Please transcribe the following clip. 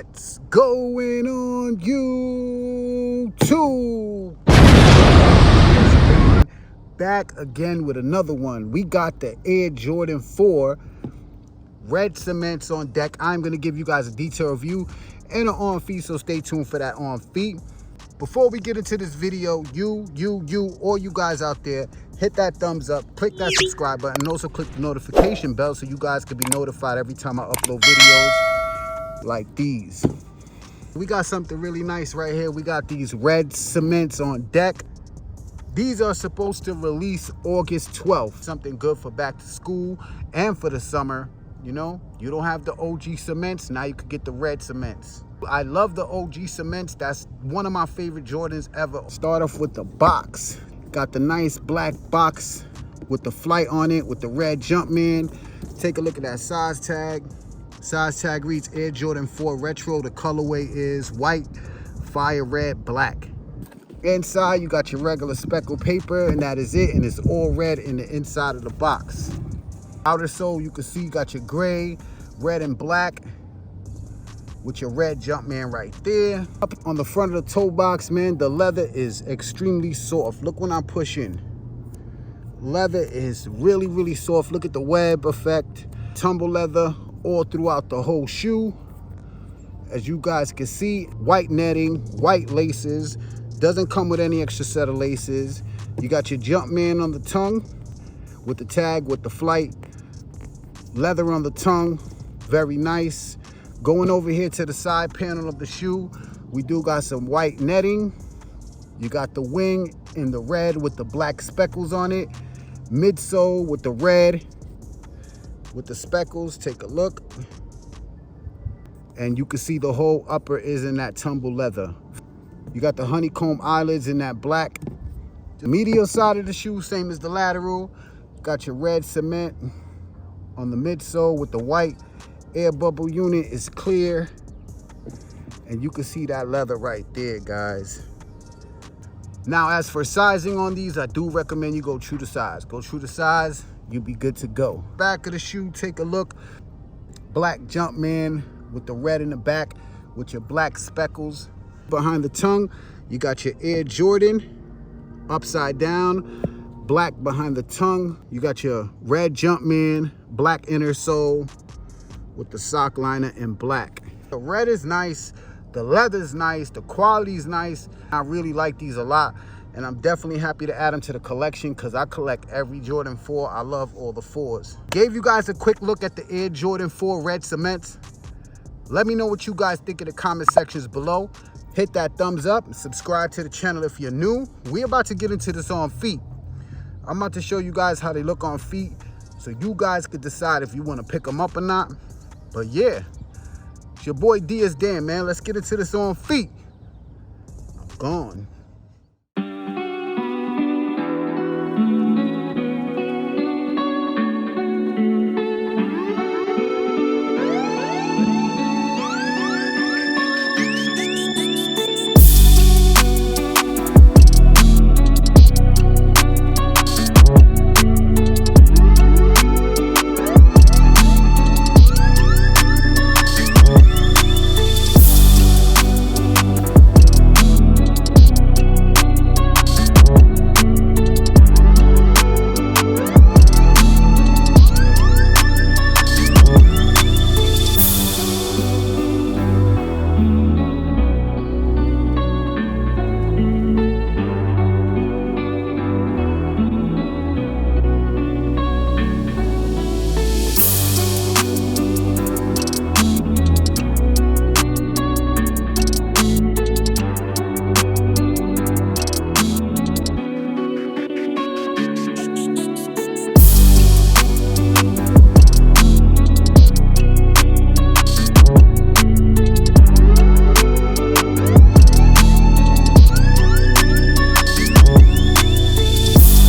What's going on YouTube? Back again with another one. We got the Air Jordan 4 red cements on deck. I'm going to give you guys a detailed review and an on feet, so stay tuned for that on feet. Before we get into this video, all you guys out there, hit that thumbs up, click that subscribe button, and also click the notification bell so you guys can be notified every time I upload videos like these. We got something really nice right here. We got these red cements on deck. These are supposed to release August 12th. Something good for back to school and for the summer. You know, you don't have the OG cements, now you could get the red cements. I love the OG cements. That's one of my favorite Jordans ever. Start off with the box. Got the nice black box with the flight on it with the red Jumpman. Take a look at that size tag. Size tag reads Air Jordan 4 Retro. The colorway is white, fire red, black. Inside you got your regular speckle paper, and that is it, and it's all red in the inside of the box. Outer sole, you can see you got your gray, red and black with your red Jumpman right there. Up on the front of the toe box, man, the leather is extremely soft. Look when I'm pushing. Leather is really soft. Look at the web effect. Tumble leather all throughout the whole shoe. As you guys can see, white netting, white laces. Doesn't come with any extra set of laces. You got your Jumpman on the tongue with the tag, with the flight. Leather on the tongue, very nice. Going over here to the side panel of the shoe, we do got some white netting. You got the wing in the red with the black speckles on it. Midsole with the red with the speckles. Take a look. And you can see the whole upper is in that tumble leather. You got the honeycomb eyelids in that black. The medial side of the shoe, same as the lateral. Got your red cement on the midsole with the white. Air bubble unit is clear, and you can see that leather right there, guys. Now, as for sizing on these, I do recommend you go true to size. Go true to size, you'll be good to go. Back of the shoe, take a look. Black Jumpman with the red in the back with your black speckles. Behind the tongue, you got your Air Jordan upside down. Black behind the tongue. You got your red Jumpman, black inner sole with the sock liner in black. The red is nice, the leather is nice, the quality is nice. I really like these a lot, and I'm definitely happy to add them to the collection because I collect every Jordan 4. I love all the 4s. Gave you guys a quick look at the Air Jordan 4 red cements. Let me know what you guys think in the comment sections below. Hit that thumbs up and subscribe to the channel if you're new. We're about to get into this on feet. I'm about to show you guys how they look on feet so you guys could decide if you want to pick them up or not. But yeah, it's your boy D is Dan, man. Let's get into this on feet. I'm gone.